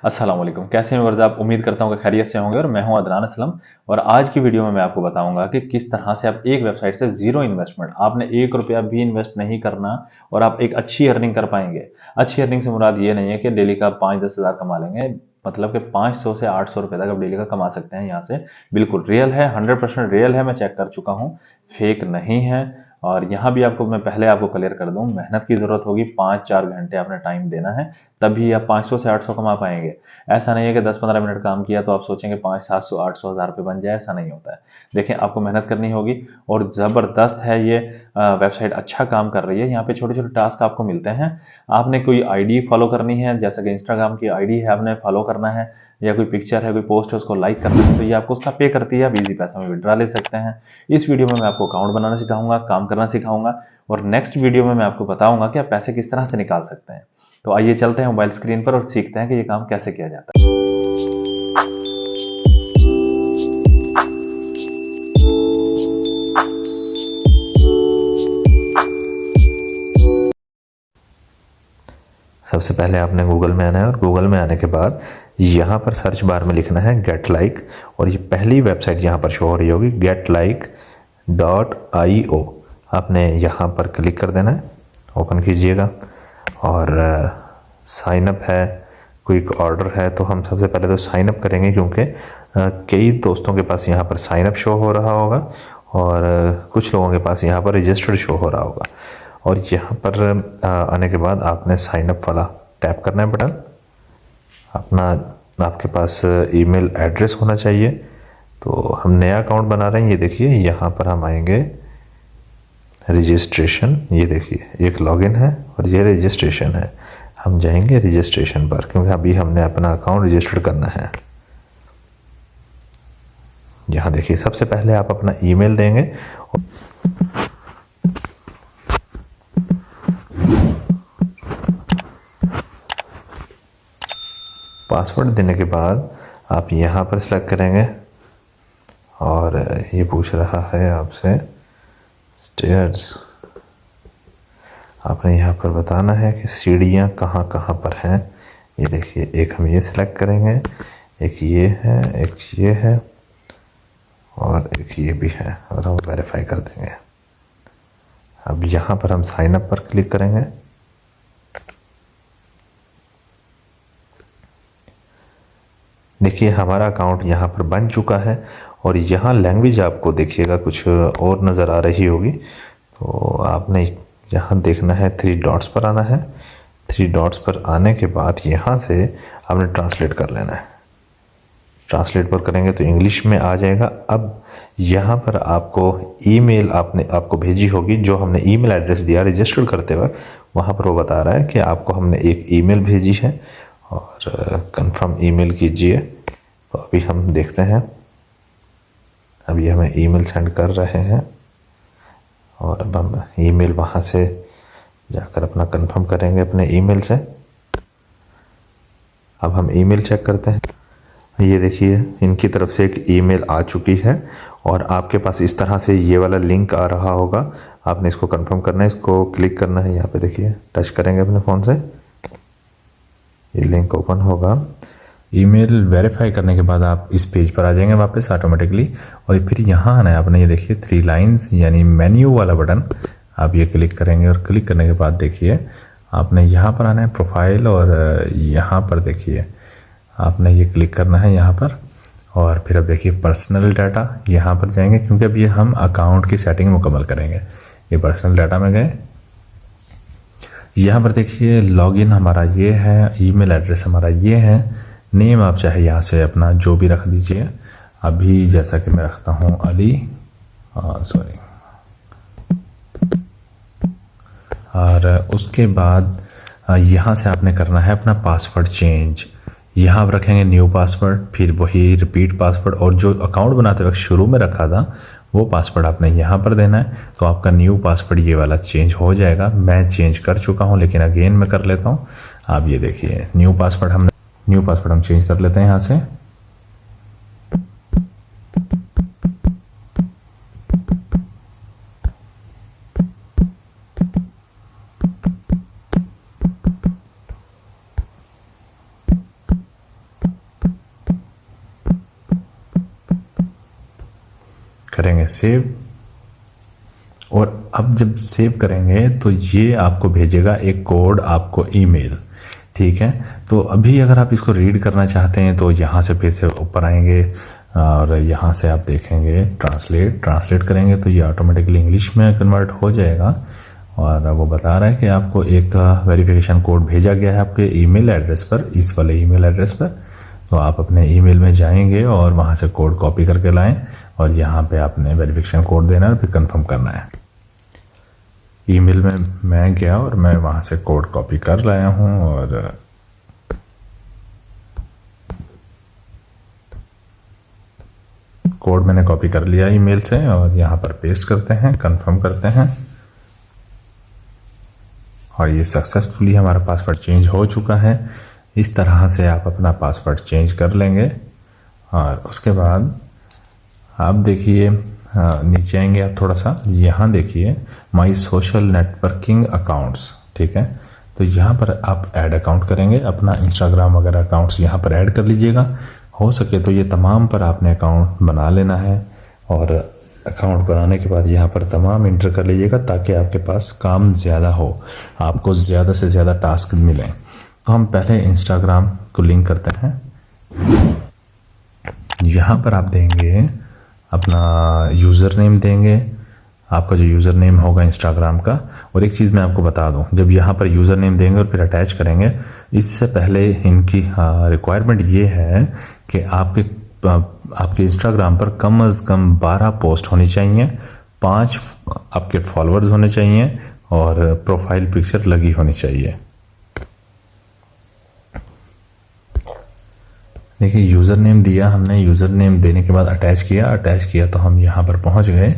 अस्सलाम वालेकुम। कैसे हैं वर्ज़ आप? उम्मीद करता हूँ कि खैरियत से होंगे और मैं हूं अदनान असलम। और आज की वीडियो में मैं आपको बताऊंगा कि किस तरह से आप एक वेबसाइट से ज़ीरो इन्वेस्टमेंट, आपने ₹1 भी इन्वेस्ट नहीं करना और आप एक अच्छी अर्निंग कर पाएंगे। अच्छी अर्निंग से मुराद ये नहीं है कि डेली का आप 5-10 हज़ार कमा लेंगे, मतलब कि 500 से 800 रुपये तक आप डेली का कमा सकते हैं यहाँ से। बिल्कुल रियल है, 100% रियल है, मैं चेक कर चुका हूँ, फेक नहीं है। और यहाँ भी आपको मैं पहले आपको क्लियर कर दूँ, मेहनत की ज़रूरत होगी, 5-4 घंटे आपने टाइम देना है, तभी आप 500 से 800 कमा पाएंगे। ऐसा नहीं है कि 10-15 मिनट काम किया तो आप सोचेंगे 500-700-800 हज़ार रुपये बन जाए, ऐसा नहीं होता है। देखिए, आपको मेहनत करनी होगी और ज़बरदस्त है ये वेबसाइट, अच्छा काम कर रही है। यहाँ पे छोटे छोटे टास्क आपको मिलते हैं। आपने कोई आईडी फॉलो करनी है, जैसे कि इंस्टाग्राम की आईडी है, आपने फॉलो करना है, या कोई पिक्चर है, कोई पोस्ट है, उसको लाइक करना है, तो ये आपको उसका पे करती है। आप इजी पैसा में विड्रा ले सकते हैं। इस वीडियो में मैं आपको अकाउंट बनाना सिखाऊंगा, काम करना सिखाऊंगा, और नेक्स्ट वीडियो में मैं आपको बताऊंगा कि आप पैसे किस तरह से निकाल सकते हैं। तो आइए चलते हैं मोबाइल स्क्रीन पर और सीखते हैं कि ये काम कैसे किया जाता है। सबसे पहले आपने गूगल में आना है और गूगल में आने के बाद यहाँ पर सर्च बार में लिखना है गेट लाइक, और ये पहली वेबसाइट यहाँ पर शो हो रही होगी getlike.io। आपने यहाँ पर क्लिक कर देना है, ओपन कीजिएगा, और साइन अप है, क्विक ऑर्डर है। तो हम सबसे पहले तो साइन अप करेंगे, क्योंकि कई दोस्तों के पास यहाँ पर साइन अप शो हो रहा होगा और कुछ लोगों के पास यहाँ पर रजिस्टर्ड शो हो रहा होगा। और यहाँ पर आने के बाद आपने साइन अप वाला टैप करना है बटन। अपना आपके पास ईमेल एड्रेस होना चाहिए। तो हम नया अकाउंट बना रहे हैं, ये देखिए यहाँ पर हम आएंगे रजिस्ट्रेशन, ये देखिए एक लॉगिन है और ये रजिस्ट्रेशन है। हम जाएंगे रजिस्ट्रेशन पर, क्योंकि अभी हमने अपना अकाउंट रजिस्टर करना है। यहाँ देखिए सबसे पहले आप अपना ईमेल देंगे, पासवर्ड देने के बाद आप यहाँ पर सेलेक्ट करेंगे, और ये पूछ रहा है आपसे स्टेयर्स। आपने यहाँ पर बताना है कि सीढ़ियाँ कहाँ कहाँ पर हैं। ये देखिए, एक हम ये सिलेक्ट करेंगे, एक ये है, एक ये है, और एक ये भी है, और हम वेरीफाई कर देंगे। अब यहाँ पर हम साइन अप पर क्लिक करेंगे। देखिए हमारा अकाउंट यहाँ पर बन चुका है, और यहाँ लैंग्वेज आपको देखिएगा कुछ और नज़र आ रही होगी। तो आपने यहाँ देखना है, 3 डॉट्स पर आना है। 3 डॉट्स पर आने के बाद यहाँ से आपने ट्रांसलेट कर लेना है। ट्रांसलेट पर करेंगे तो इंग्लिश में आ जाएगा। अब यहाँ पर आपको ईमेल आपको भेजी होगी, जो हमने ईमेल एड्रेस दिया रजिस्टर करते वक्त, वहाँ पर वो बता रहा है कि आपको हमने एक ईमेल भेजी है और कंफर्म ईमेल कीजिए। तो अभी हम देखते हैं, अभी हमें ईमेल सेंड कर रहे हैं, और अब हम ईमेल वहाँ से जाकर अपना कंफर्म करेंगे अपने ईमेल से। अब हम ईमेल चेक करते हैं। ये देखिए इनकी तरफ से एक ईमेल आ चुकी है, और आपके पास इस तरह से ये वाला लिंक आ रहा होगा। आपने इसको कंफर्म करना है, इसको क्लिक करना है। यहाँ पे देखिए टच करेंगे अपने फ़ोन से, ये लिंक ओपन होगा। ईमेल वेरीफाई करने के बाद आप इस पेज पर आ जाएंगे वापस ऑटोमेटिकली, और फिर यहाँ आना है आपने, ये देखिए 3 लाइन्स यानी मेन्यू वाला बटन, आप ये क्लिक करेंगे। और क्लिक करने के बाद देखिए आपने यहाँ पर आना है प्रोफाइल, और यहाँ पर देखिए आपने ये क्लिक करना है यहाँ पर। और फिर अब देखिए पर्सनल डाटा, यहाँ पर जाएंगे, क्योंकि अब ये हम अकाउंट की सेटिंग मुकम्मल करेंगे। ये पर्सनल डाटा में गए, यहाँ पर देखिए लॉगिन हमारा ये है, ईमेल एड्रेस हमारा ये है, नेम आप चाहे यहाँ से अपना जो भी रख दीजिए। अभी जैसा कि मैं रखता हूँ अली, सॉरी। और उसके बाद यहाँ से आपने करना है अपना पासवर्ड चेंज। यहाँ आप रखेंगे न्यू पासवर्ड, फिर वही रिपीट पासवर्ड, और जो अकाउंट बनाते वक्त शुरू में रखा था वो पासवर्ड आपने यहाँ पर देना है। तो आपका न्यू पासवर्ड ये वाला चेंज हो जाएगा। मैं चेंज कर चुका हूँ, लेकिन अगेन मैं कर लेता हूँ। आप ये देखिए न्यू पासवर्ड हम चेंज कर लेते हैं यहाँ से। करेंगे सेव। और अब जब सेव करेंगे तो ये आपको भेजेगा एक कोड आपको ईमेल, ठीक है। तो अभी अगर आप इसको रीड करना चाहते हैं तो यहाँ से फिर से ऊपर आएंगे और यहाँ से आप देखेंगे ट्रांसलेट करेंगे तो ये ऑटोमेटिकली इंग्लिश में कन्वर्ट हो जाएगा। और वो बता रहा है कि आपको एक वेरिफिकेशन कोड भेजा गया है आपके ईमेल एड्रेस पर, इस वाले ईमेल एड्रेस पर। तो आप अपने ईमेल में जाएंगे और वहाँ से कोड कॉपी करके लाएं और यहाँ पे आपने वेरिफिकेशन कोड देना है और फिर कंफर्म करना है। ईमेल में मैं गया और मैं वहाँ से कोड कॉपी कर लाया हूँ और कोड मैंने कॉपी कर लिया ईमेल से और यहाँ पर पेस्ट करते हैं, कंफर्म करते हैं और ये सक्सेसफुली हमारा पासवर्ड चेंज हो चुका है। इस तरह से आप अपना पासवर्ड चेंज कर लेंगे और उसके बाद आप देखिए नीचे आएंगे आप थोड़ा सा, यहाँ देखिए माई सोशल नेटवर्किंग अकाउंट्स, ठीक है। तो यहाँ पर आप ऐड अकाउंट करेंगे, अपना इंस्टाग्राम वगैरह अकाउंट्स यहाँ पर ऐड कर लीजिएगा। हो सके तो ये तमाम पर आपने अकाउंट बना लेना है और अकाउंट बनाने के बाद यहाँ पर तमाम इंटर कर लीजिएगा ताकि आपके पास काम ज़्यादा हो, आपको ज़्यादा से ज़्यादा टास्क मिलें। तो हम पहले इंस्टाग्राम को लिंक करते हैं। यहाँ पर आप देंगे अपना यूज़र नेम देंगे, आपका जो यूज़र नेम होगा इंस्टाग्राम का। और एक चीज़ मैं आपको बता दूं, जब यहाँ पर यूज़र नेम देंगे और फिर अटैच करेंगे, इससे पहले इनकी रिक्वायरमेंट ये है कि आपके इंस्टाग्राम पर कम अज़ कम 12 पोस्ट होनी चाहिए, 5 आपके फॉलोअर्स होने चाहिए और प्रोफाइल पिक्चर लगी होनी चाहिए। देखिए यूज़र नेम दिया हमने, यूज़र नेम देने के बाद अटैच किया तो हम यहाँ पर पहुँच गए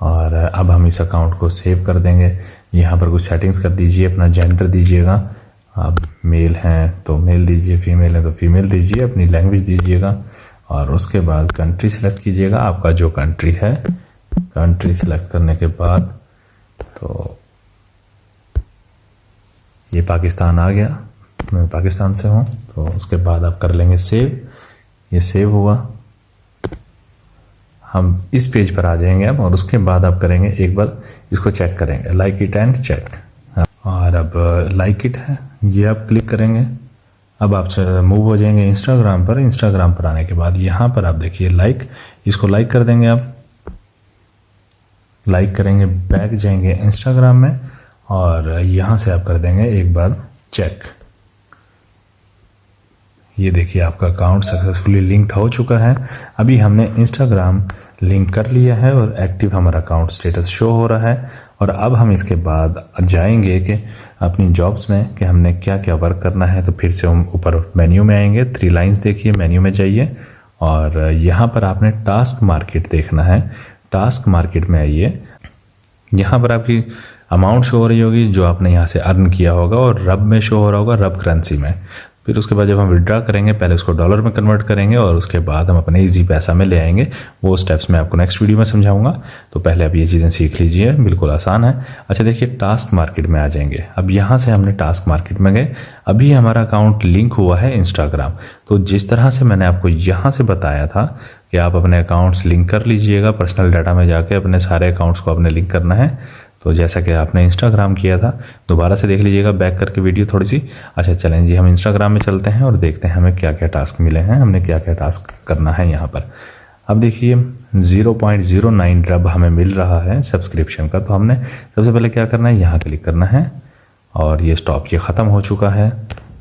और अब हम इस अकाउंट को सेव कर देंगे। यहाँ पर कुछ सेटिंग्स कर दीजिए, अपना जेंडर दीजिएगा, आप मेल हैं तो मेल दीजिए, फीमेल है तो फीमेल दीजिए, अपनी लैंग्वेज दीजिएगा और उसके बाद कंट्री सेलेक्ट कीजिएगा, आपका जो कंट्री है। कंट्री सेलेक्ट करने के बाद तो ये पाकिस्तान आ गया, मैं पाकिस्तान से हूँ। तो उसके बाद आप कर लेंगे सेव, ये सेव हुआ। हम इस पेज पर आ जाएंगे अब और उसके बाद आप करेंगे एक बार इसको चेक करेंगे, लाइक इट एंड चेक। और अब लाइक इट है, ये आप क्लिक करेंगे। अब आप मूव हो जाएंगे इंस्टाग्राम पर। इंस्टाग्राम पर आने के बाद यहाँ पर आप देखिए लाइक, इसको लाइक कर देंगे। आप लाइक करेंगे, बैक जाएंगे इंस्टाग्राम में और यहाँ से आप कर देंगे एक बार चेक। ये देखिए आपका अकाउंट सक्सेसफुली लिंक्ड हो चुका है। अभी हमने इंस्टाग्राम लिंक कर लिया है और एक्टिव हमारा अकाउंट स्टेटस शो हो रहा है। और अब हम इसके बाद जाएंगे कि अपनी जॉब्स में कि हमने क्या क्या वर्क करना है। तो फिर से हम ऊपर मेन्यू में आएंगे, 3 लाइंस देखिए, मेन्यू में जाइए और यहाँ पर आपने टास्क मार्केट देखना है। टास्क मार्केट में आइए, यहाँ पर आपकी अमाउंट शो हो रही होगी जो आपने यहाँ से अर्न किया होगा और रब में शो हो रहा होगा, रब करेंसी में। फिर उसके बाद जब हम विड्रॉ करेंगे पहले उसको डॉलर में कन्वर्ट करेंगे और उसके बाद हम अपने इजी पैसा में ले आएंगे। वो स्टेप्स मैं आपको नेक्स्ट वीडियो में समझाऊंगा। तो पहले आप ये चीज़ें सीख लीजिए, बिल्कुल आसान है। अच्छा देखिए टास्क मार्केट में आ जाएंगे। अब यहाँ से हमने टास्क मार्केट में गए, अभी हमारा अकाउंट लिंक हुआ है इंस्टाग्राम। तो जिस तरह से मैंने आपको यहाँ से बताया था कि आप अपने अकाउंट्स लिंक कर लीजिएगा, पर्सनल डाटा में जाके अपने सारे अकाउंट्स को आपने लिंक करना है। तो जैसा कि आपने इंस्टाग्राम किया था, दोबारा से देख लीजिएगा बैक करके वीडियो थोड़ी सी। अच्छा चलें जी, हम इंस्टाग्राम में चलते हैं और देखते हैं हमें क्या क्या टास्क मिले हैं, हमने क्या क्या टास्क करना है यहाँ पर। अब देखिए 0.09 रब हमें मिल रहा है सब्सक्रिप्शन का। तो हमने सबसे पहले क्या करना है, यहाँ क्लिक करना है और ये स्टॉप, ये ख़त्म हो चुका है।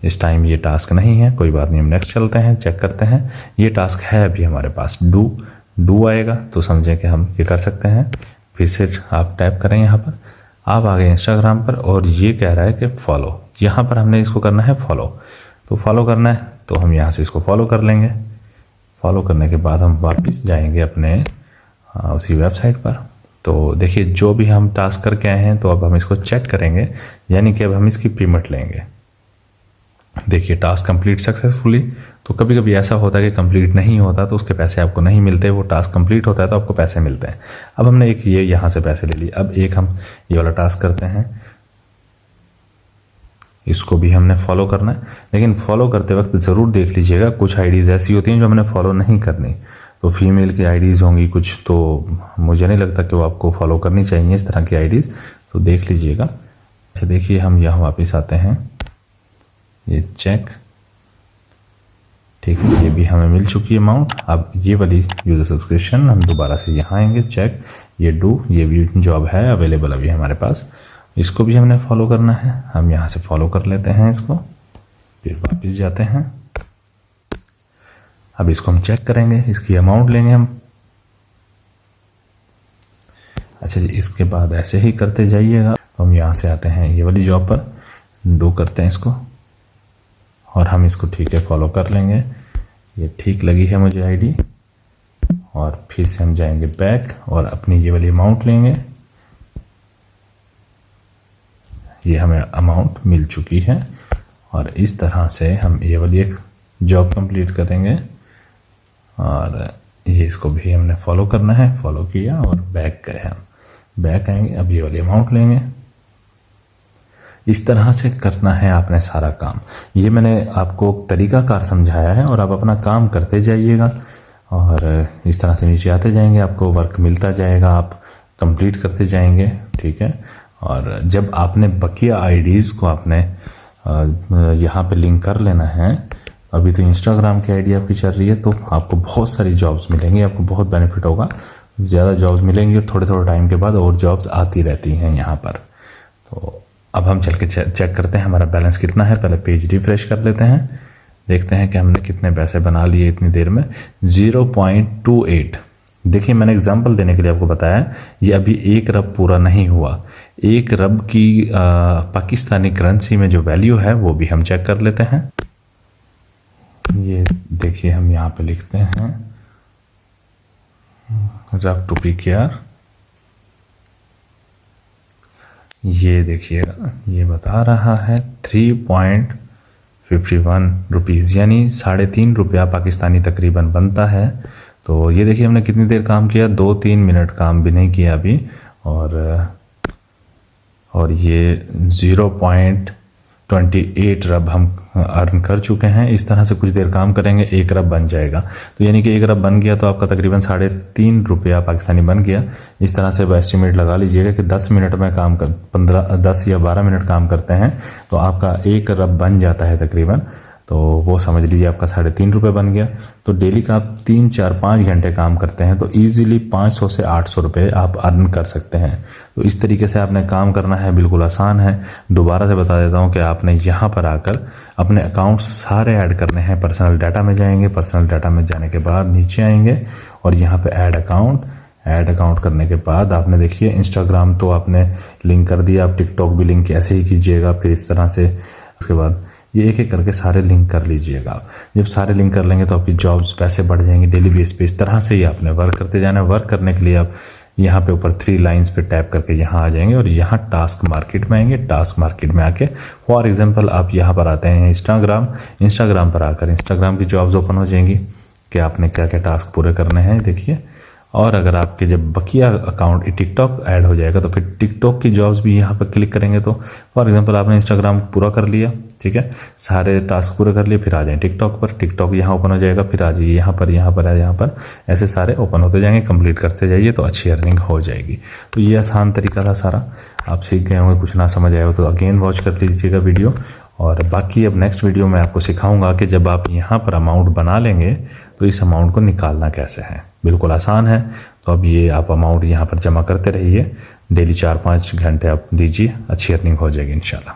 इस टाइम ये टास्क नहीं है, कोई बात नहीं, हम नेक्स्ट चलते हैं, चेक करते हैं। ये टास्क है अभी हमारे पास, डू आएगा तो समझें कि हम ये कर सकते हैं। फिर से आप टैप करें, यहाँ पर आप आ गए इंस्टाग्राम पर और ये कह रहा है कि फॉलो, यहाँ पर हमने इसको करना है फॉलो। तो फॉलो करना है तो हम यहाँ से इसको फॉलो कर लेंगे। फॉलो करने के बाद हम वापस जाएंगे अपने उसी वेबसाइट पर। तो देखिए जो भी हम टास्क करके आए हैं तो अब हम इसको चेक करेंगे, यानी कि अब हम इसकी पेमेंट लेंगे। देखिए टास्क कंप्लीट सक्सेसफुली। तो कभी कभी ऐसा होता है कि कंप्लीट नहीं होता तो उसके पैसे आपको नहीं मिलते, वो टास्क कंप्लीट होता है तो आपको पैसे मिलते हैं। अब हमने एक ये यहाँ से पैसे ले लिए। अब एक हम ये वाला टास्क करते हैं, इसको भी हमने फॉलो करना है। लेकिन फॉलो करते वक्त ज़रूर देख लीजिएगा, कुछ आईडीज़ ऐसी होती हैं जो हमने फॉलो नहीं करनी। तो फीमेल की आईडीज़ होंगी कुछ, तो मुझे नहीं लगता कि वो आपको फॉलो करनी चाहिए इस तरह की आईडीज़, तो देख लीजिएगा। अच्छा देखिए, हम यहाँ वापस आते हैं, ये चेक, ठीक है, ये भी हमें मिल चुकी है अमाउंट। अब ये वाली यूज़र सब्सक्रिप्शन हम दोबारा से यहाँ आएंगे, चेक, ये डू, ये भी जॉब है अवेलेबल अभी हमारे पास, इसको भी हमने फॉलो करना है। हम यहाँ से फॉलो कर लेते हैं इसको, फिर वापस जाते हैं। अब इसको हम चेक करेंगे, इसकी अमाउंट लेंगे हम। अच्छा जी, इसके बाद ऐसे ही करते जाइएगा। तो हम यहाँ से आते हैं ये वाली जॉब पर, डू करते हैं इसको, और हम इसको ठीक है फॉलो कर लेंगे। ये ठीक लगी है मुझे आईडी, और फिर से हम जाएंगे बैक और अपनी ये वाली अमाउंट लेंगे। ये हमें अमाउंट मिल चुकी है, और इस तरह से हम ये वाली एक जॉब कंप्लीट करेंगे, और ये इसको भी हमने फॉलो करना है, फॉलो किया और बैक गए हम, बैक आएंगे, अब ये वाली अमाउंट लेंगे। इस तरह से करना है आपने सारा काम। ये मैंने आपको तरीकाकार समझाया है, और आप अपना काम करते जाइएगा, और इस तरह से नीचे आते जाएंगे, आपको वर्क मिलता जाएगा, आप कंप्लीट करते जाएंगे, ठीक है। और जब आपने बकिया आईडीज़ को आपने यहाँ पे लिंक कर लेना है, अभी तो इंस्टाग्राम की आईडी आपकी चल रही है, तो आपको बहुत सारी जॉब्स मिलेंगी, आपको बहुत बेनिफिट होगा, ज़्यादा जॉब्स मिलेंगी, और थोड़े थोड़े टाइम के बाद और जॉब्स आती रहती हैं यहाँ पर। तो अब हम चल के चेक करते हैं हमारा बैलेंस कितना है। पहले पेज रिफ्रेश कर लेते हैं, देखते हैं कि हमने कितने पैसे बना लिए इतनी देर में। 0.28। देखिए, मैंने एग्जांपल देने के लिए आपको बताया, ये अभी 1 रब पूरा नहीं हुआ। 1 रब की पाकिस्तानी करेंसी में जो वैल्यू है वो भी हम चेक कर लेते हैं। ये देखिए, हम यहाँ पे लिखते हैं रब टू PKR। ये देखिएगा, ये बता रहा है 3.51 रुपीज़, यानी 3.5 रुपया पाकिस्तानी तकरीबन बनता है। तो ये देखिए, हमने कितनी देर काम किया, 2-3 मिनट काम भी नहीं किया अभी, और ये 0.28 रब हम अर्न कर चुके हैं। इस तरह से कुछ देर काम करेंगे, 1 रब बन जाएगा। तो यानी कि 1 रब बन गया तो आपका तकरीबन 3.5 रुपया पाकिस्तानी बन गया। इस तरह से एस्टिमेट लगा लीजिएगा कि 10 मिनट में काम कर 10 या 12 मिनट काम करते हैं तो आपका 1 रब बन जाता है तकरीबन। तो वो समझ लीजिए आपका 3.5 रुपये बन गया। तो डेली का आप 3, 4, 5 घंटे काम करते हैं तो ईजिली 500 से 800 रुपये आप अर्न कर सकते हैं। तो इस तरीके से आपने काम करना है, बिल्कुल आसान है। दोबारा से बता देता हूँ कि आपने यहाँ पर आकर अपने अकाउंट्स सारे ऐड करने हैं। पर्सनल डाटा में जाएंगे, पर्सनल डाटा में जाने के बाद नीचे आएंगे और यहाँ पे ऐड अकाउंट करने के बाद आपने देखिए इंस्टाग्राम तो आपने लिंक कर दिया, आप टिकटॉक भी लिंक ऐसे ही कीजिएगा। फिर इस तरह से उसके बाद ये एक एक करके सारे लिंक कर लीजिएगा। जब सारे लिंक कर लेंगे तो आपकी जॉब्स पैसे बढ़ जाएंगे डेली बेस पे। इस तरह से ही आपने वर्क करते जाना है। वर्क करने के लिए आप यहाँ पे ऊपर 3 लाइंस पे टैप करके यहाँ आ जाएंगे और यहाँ टास्क मार्केट में आएंगे। टास्क मार्केट में आके फॉर एग्जांपल आप यहाँ पर आते हैं इंस्टाग्राम पर आकर इंस्टाग्राम की जॉब्स ओपन हो जाएंगी कि आपने क्या क्या टास्क पूरे करने हैं, देखिए। और अगर आपके जब बकिया अकाउंट टिकटॉक ऐड हो जाएगा तो फिर टिकटॉक की जॉब्स भी यहाँ पर क्लिक करेंगे। तो फॉर एग्जांपल आपने इंस्टाग्राम पूरा कर लिया, ठीक है, सारे टास्क पूरे कर लिए, फिर आ जाए टिकटॉक पर। टिकटॉक यहाँ ओपन हो जाएगा, फिर आ जाइए यहाँ पर ऐसे सारे ओपन होते जाएंगे। कंप्लीट करते जाइए तो अच्छी अर्निंग हो जाएगी। तो ये आसान तरीका था सारा। आप सीख गए होंगे, कुछ ना समझ आए हो तो अगेन वॉच कर लीजिएगा वीडियो। और बाकी अब नेक्स्ट वीडियो में आपको सिखाऊंगा कि जब आप यहाँ पर अमाउंट बना लेंगे तो इस अमाउंट को निकालना कैसे है। बिल्कुल आसान है। तो अब ये आप अमाउंट यहाँ पर जमा करते रहिए, डेली 4-5 घंटे आप दीजिए, अच्छी अर्निंग हो जाएगी इंशाल्लाह।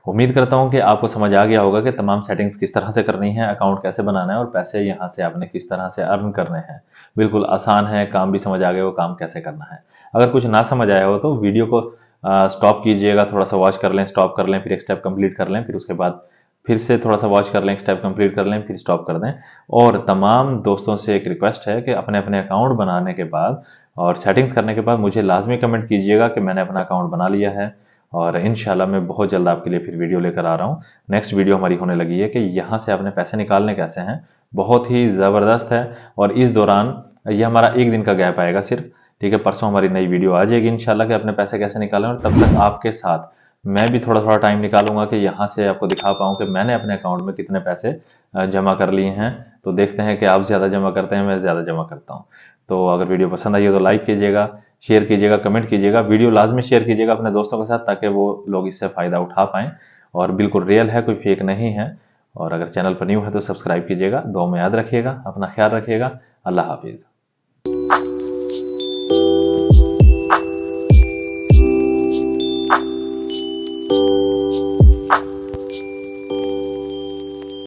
उम्मीद करता हूँ कि आपको समझ आ गया होगा कि तमाम सेटिंग्स किस तरह से करनी है, अकाउंट कैसे बनाना है और पैसे यहाँ से आपने किस तरह से अर्न करने हैं। बिल्कुल आसान है, काम भी समझ आ गया हो काम कैसे करना है। अगर कुछ ना समझ आया हो तो वीडियो को स्टॉप कीजिएगा, थोड़ा सा वॉच कर लें, स्टॉप कर लें, फिर एक स्टेप कंप्लीट कर लें, फिर उसके बाद फिर से थोड़ा सा वॉच कर लें, स्टेप कंप्लीट कर लें, फिर स्टॉप कर दें। और तमाम दोस्तों से एक रिक्वेस्ट है कि अपने अपने अकाउंट बनाने के बाद और सेटिंग्स करने के बाद मुझे लाजमी कमेंट कीजिएगा कि मैंने अपना अकाउंट बना लिया है। और इंशाल्लाह मैं बहुत जल्द आपके लिए फिर वीडियो लेकर आ रहा हूँ। नेक्स्ट वीडियो हमारी होने लगी है कि यहाँ से आपने पैसे निकालने कैसे हैं। बहुत ही ज़बरदस्त है। और इस दौरान ये हमारा 1 दिन का गैप आएगा सिर्फ, ठीक है। परसों हमारी नई वीडियो आ जाएगी इंशाल्लाह कि अपने पैसे कैसे निकालें। और तब तक आपके साथ मैं भी थोड़ा थोड़ा टाइम निकालूंगा कि यहाँ से आपको दिखा पाऊँ कि मैंने अपने अकाउंट में कितने पैसे जमा कर लिए हैं। तो देखते हैं कि आप ज़्यादा जमा करते हैं, मैं ज़्यादा जमा करता हूँ। तो अगर वीडियो पसंद आई हो तो लाइक कीजिएगा, शेयर कीजिएगा, कमेंट कीजिएगा, वीडियो लाजमी शेयर कीजिएगा अपने दोस्तों के साथ, ताकि वो लोग इससे फ़ायदा उठा पाएँ। और बिल्कुल रियल है, कोई फेक नहीं है। और अगर चैनल पर न्यू है तो सब्सक्राइब कीजिएगा। दुआ में याद रखिएगा, अपना ख्याल रखिएगा। अल्लाह हाफिज़।